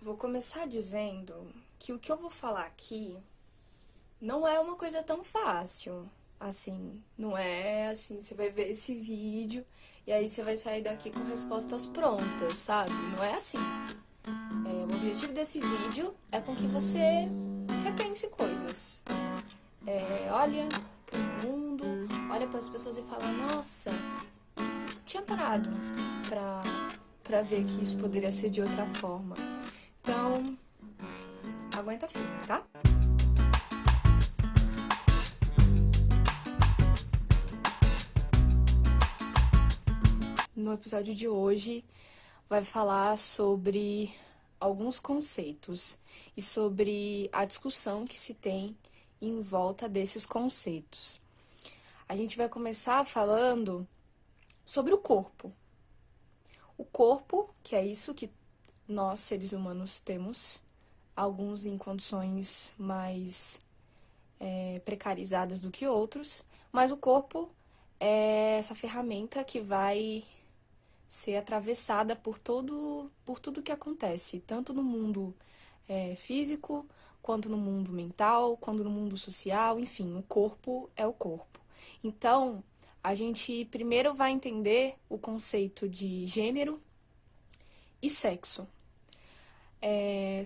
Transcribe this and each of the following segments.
Vou começar dizendo que o que eu vou falar aqui não é uma coisa tão fácil. Assim, não é assim, você vai ver esse vídeo e aí você vai sair daqui com respostas prontas, sabe? Não é assim. O objetivo desse vídeo é com que você repense coisas. Olha pro mundo, olha para as pessoas e fala, nossa, tinha parado pra, pra ver que isso poderia ser de outra forma. Então, aguenta firme, tá? No episódio de hoje vai falar sobre alguns conceitos e sobre a discussão que se tem em volta desses conceitos. A gente vai começar falando sobre o corpo. O corpo, que é isso que nós, seres humanos, temos, alguns em condições mais precarizadas do que outros, mas o corpo é essa ferramenta que vai ser atravessada por tudo que acontece, tanto no mundo físico, quanto no mundo mental, quanto no mundo social, enfim, o corpo é o corpo. Então, a gente primeiro vai entender o conceito de gênero e sexo.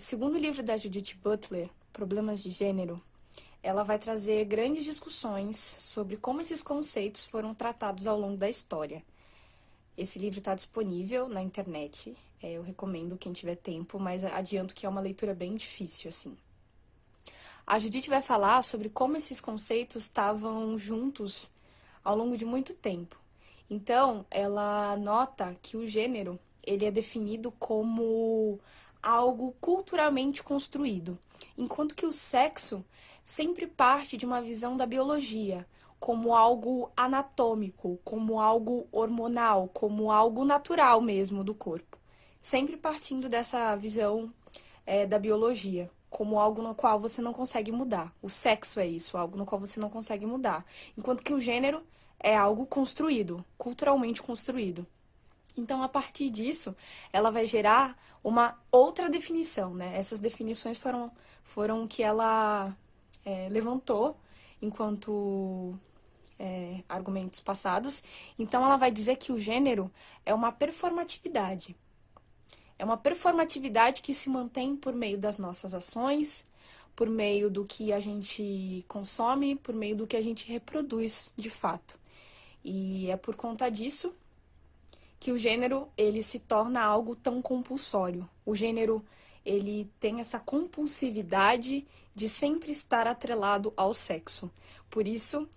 Segundo o livro da Judith Butler, Problemas de Gênero, ela vai trazer grandes discussões sobre como esses conceitos foram tratados ao longo da história. Esse livro está disponível na internet, eu recomendo quem tiver tempo, mas adianto que é uma leitura bem difícil, assim. A Judith vai falar sobre como esses conceitos estavam juntos ao longo de muito tempo. Então, ela nota que o gênero, ele é definido como algo culturalmente construído, enquanto que o sexo sempre parte de uma visão da biologia, como algo anatômico, como algo hormonal, como algo natural mesmo do corpo. Sempre partindo dessa visão da biologia, como algo no qual você não consegue mudar. O sexo é isso, algo no qual você não consegue mudar. Enquanto que o gênero é algo construído, culturalmente construído. Então, a partir disso, ela vai gerar uma outra definição, né? Essas definições foram que ela levantou enquanto argumentos passados. Então, ela vai dizer que o gênero é uma performatividade. É uma performatividade que se mantém por meio das nossas ações, por meio do que a gente consome, por meio do que a gente reproduz de fato. E é por conta disso que o gênero ele se torna algo tão compulsório. O gênero ele tem essa compulsividade de sempre estar atrelado ao sexo. Por isso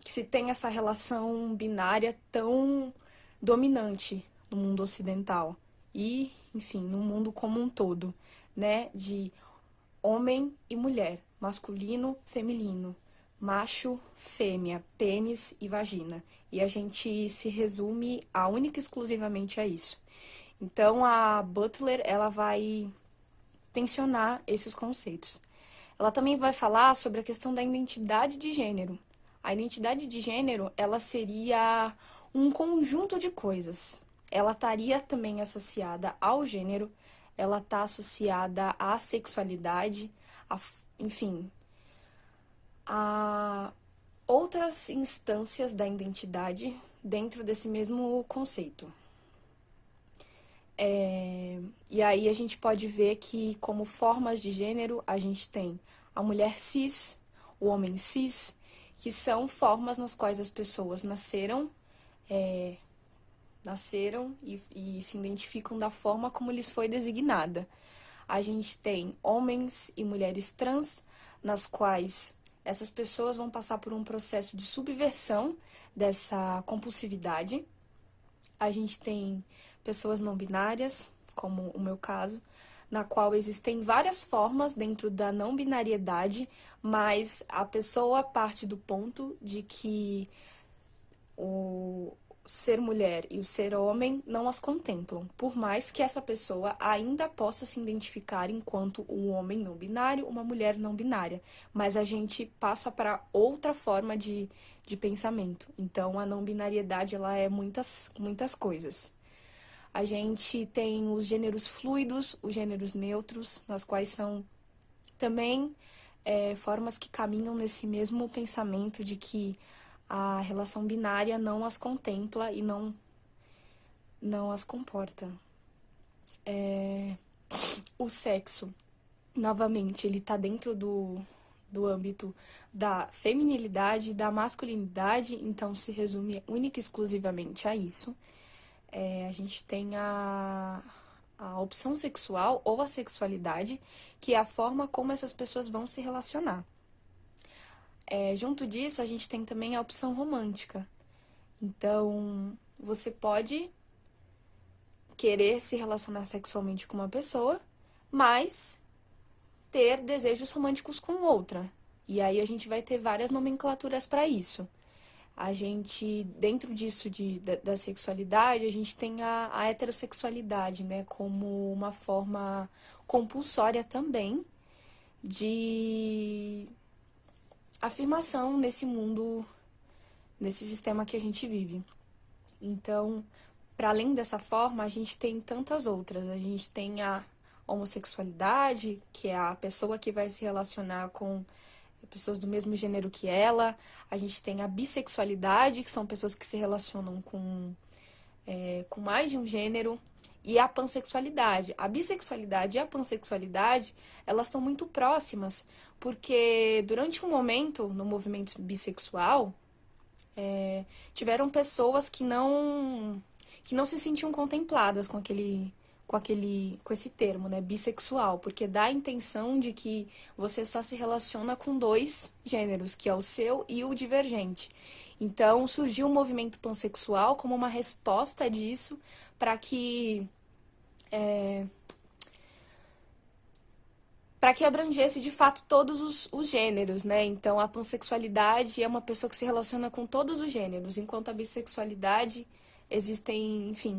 que se tem essa relação binária tão dominante no mundo ocidental e, enfim, no mundo como um todo, né, de homem e mulher, masculino, feminino, macho, fêmea, pênis e vagina. E a gente se resume única e exclusivamente a isso. Então, a Butler, ela vai tensionar esses conceitos. Ela também vai falar sobre a questão da identidade de gênero. A identidade de gênero, ela seria um conjunto de coisas. Ela estaria também associada ao gênero, ela está associada à sexualidade, enfim, a outras instâncias da identidade dentro desse mesmo conceito. E aí a gente pode ver que, como formas de gênero, a gente tem a mulher cis, o homem cis, que são formas nas quais as pessoas nasceram e se identificam da forma como lhes foi designada. A gente tem homens e mulheres trans, nas quais essas pessoas vão passar por um processo de subversão dessa compulsividade. A gente tem pessoas não binárias, como o meu caso, na qual existem várias formas dentro da não binariedade, mas a pessoa parte do ponto de que o ser mulher e o ser homem não as contemplam, por mais que essa pessoa ainda possa se identificar enquanto um homem não binário, uma mulher não binária, mas a gente passa para outra forma de pensamento. Então, a não binariedade ela é muitas coisas. A gente tem os gêneros fluidos, os gêneros neutros, nas quais são também formas que caminham nesse mesmo pensamento de que a relação binária não as contempla e não as comporta. O sexo, novamente, ele está dentro do âmbito da feminilidade, da masculinidade, então se resume única e exclusivamente a isso. A gente tem a opção sexual ou a sexualidade, que é a forma como essas pessoas vão se relacionar. Junto disso, a gente tem também a opção romântica. Então, você pode querer se relacionar sexualmente com uma pessoa, mas ter desejos românticos com outra. E aí a gente vai ter várias nomenclaturas para isso. A gente, dentro disso da sexualidade, a gente tem a heterossexualidade, né, como uma forma compulsória também de afirmação nesse mundo, nesse sistema que a gente vive. Então, para além dessa forma, a gente tem tantas outras. A gente tem a homossexualidade, que é a pessoa que vai se relacionar com pessoas do mesmo gênero que ela. A gente tem a bissexualidade, que são pessoas que se relacionam com mais de um gênero. E a pansexualidade. A bissexualidade e a pansexualidade, elas estão muito próximas, porque durante um momento, no movimento bissexual, tiveram pessoas que não se sentiam contempladas com esse termo, né, bissexual, porque dá a intenção de que você só se relaciona com dois gêneros, que é o seu e o divergente. Então, surgiu o movimento pansexual como uma resposta disso, para que abrangesse de fato todos os gêneros, né? Então, a pansexualidade é uma pessoa que se relaciona com todos os gêneros, enquanto a bissexualidade existem, enfim,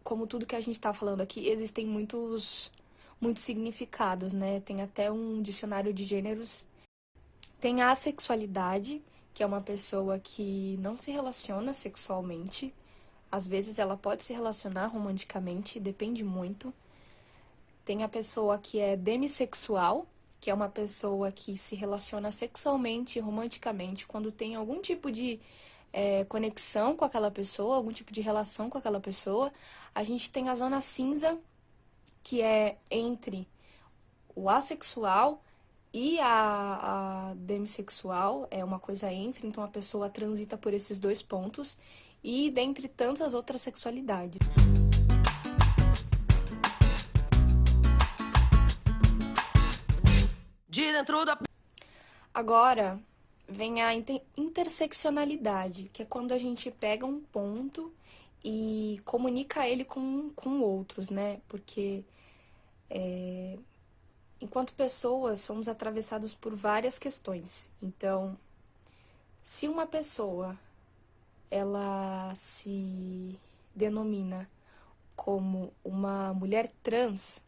como tudo que a gente está falando aqui, existem muitos significados, né? Tem até um dicionário de gêneros. Tem a assexualidade, que é uma pessoa que não se relaciona sexualmente. Às vezes ela pode se relacionar romanticamente, depende muito. Tem a pessoa que é demissexual, que é uma pessoa que se relaciona sexualmente e romanticamente quando tem algum tipo de conexão com aquela pessoa, algum tipo de relação com aquela pessoa. A gente tem a zona cinza, que é entre o assexual e a demissexual, é uma coisa entre, então a pessoa transita por esses dois pontos, e dentre tantas outras sexualidades. De dentro da... Agora vem a interseccionalidade, que é quando a gente pega um ponto e comunica ele com outros, né? Porque enquanto pessoas somos atravessados por várias questões. Então, se uma pessoa ela se denomina como uma mulher trans,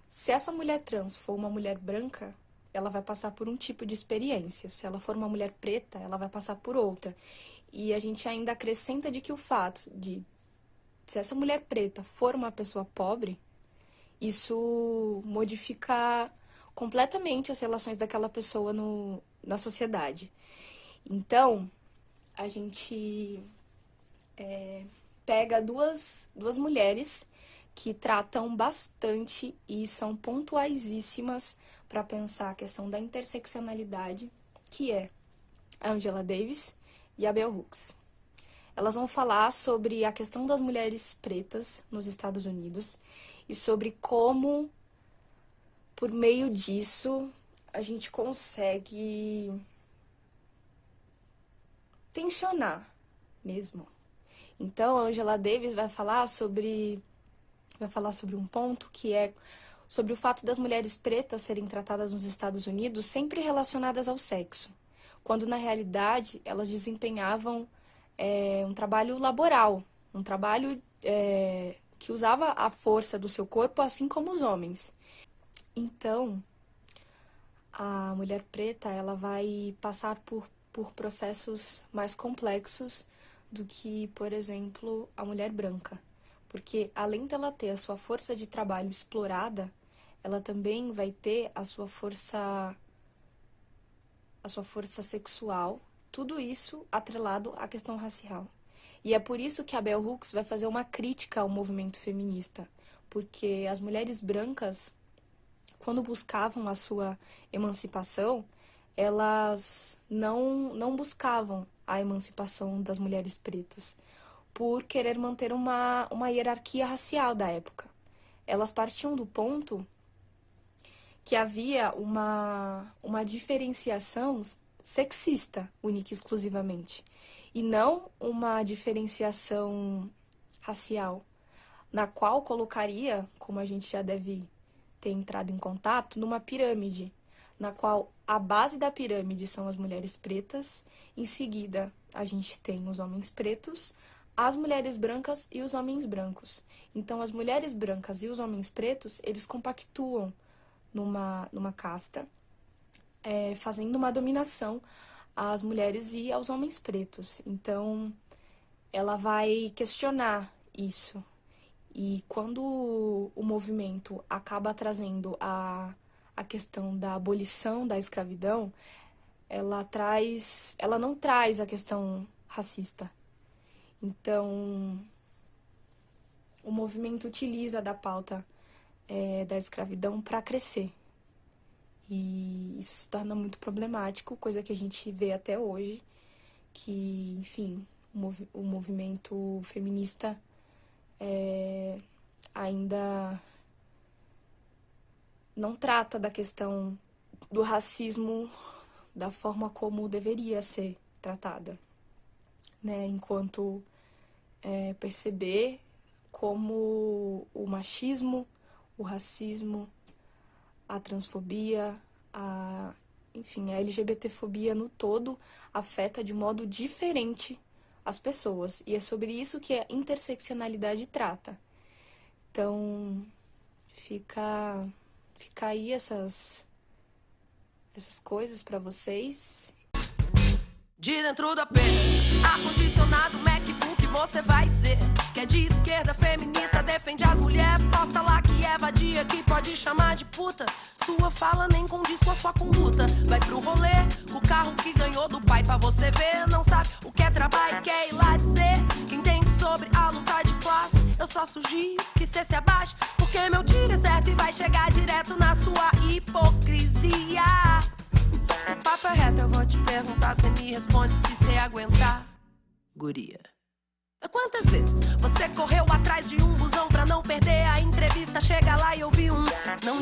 se essa mulher trans for uma mulher branca, ela vai passar por um tipo de experiência. Se ela for uma mulher preta, ela vai passar por outra. E a gente ainda acrescenta de que o fato de, se essa mulher preta for uma pessoa pobre, isso modifica completamente as relações daquela pessoa na sociedade. Então, a gente pega duas mulheres que tratam bastante e são pontuaisíssimas para pensar a questão da interseccionalidade, que é a Angela Davis e a Bell Hooks. Elas vão falar sobre a questão das mulheres pretas nos Estados Unidos e sobre como, por meio disso, a gente consegue tensionar mesmo. Então, a Angela Davis vai falar sobre um ponto que é sobre o fato das mulheres pretas serem tratadas nos Estados Unidos sempre relacionadas ao sexo, quando na realidade elas desempenhavam um trabalho laboral, um trabalho que usava a força do seu corpo assim como os homens. Então, a mulher preta ela vai passar por processos mais complexos do que, por exemplo, a mulher branca. Porque além dela ter a sua força de trabalho explorada, ela também vai ter a sua força sexual, tudo isso atrelado à questão racial. E é por isso que a Bell Hooks vai fazer uma crítica ao movimento feminista, porque as mulheres brancas, quando buscavam a sua emancipação, elas não buscavam a emancipação das mulheres pretas, por querer manter uma hierarquia racial da época. Elas partiam do ponto que havia uma diferenciação sexista, única e exclusivamente, e não uma diferenciação racial, na qual colocaria, como a gente já deve ter entrado em contato, numa pirâmide, na qual a base da pirâmide são as mulheres pretas, em seguida a gente tem os homens pretos, as mulheres brancas e os homens brancos. Então, as mulheres brancas e os homens pretos, eles compactuam numa casta, fazendo uma dominação às mulheres e aos homens pretos. Então, ela vai questionar isso. E quando o movimento acaba trazendo a questão da abolição da escravidão, ela não traz a questão racista. Então, o movimento utiliza da pauta da escravidão para crescer. E isso se torna muito problemático, coisa que a gente vê até hoje, que, enfim, o movimento feminista ainda não trata da questão do racismo da forma como deveria ser tratada, né? Enquanto perceber como o machismo, o racismo, a transfobia, enfim, a LGBTfobia no todo afeta de modo diferente as pessoas. E é sobre isso que a interseccionalidade trata. Então, fica aí essas coisas para vocês. De dentro do AP, ar-condicionado, MacBook, você vai dizer que é de esquerda, feminista, defende as mulheres, posta lá que é vadia, que pode chamar de puta. Sua fala nem condiz com a sua conduta. Vai pro rolê, com o carro que ganhou do pai pra você ver. Não sabe o que é trabalho, quer ir lá dizer que entende sobre a luta de classe. Eu só sugiro que cê se abaixe, porque meu tiro é certo e vai chegar direto na sua hipocrisia. O papo é reto, eu vou te perguntar, cê me responde se cê aguentar, guria. Quantas vezes você correu atrás de um busão pra não perder a entrevista? Chega lá e ouvi um não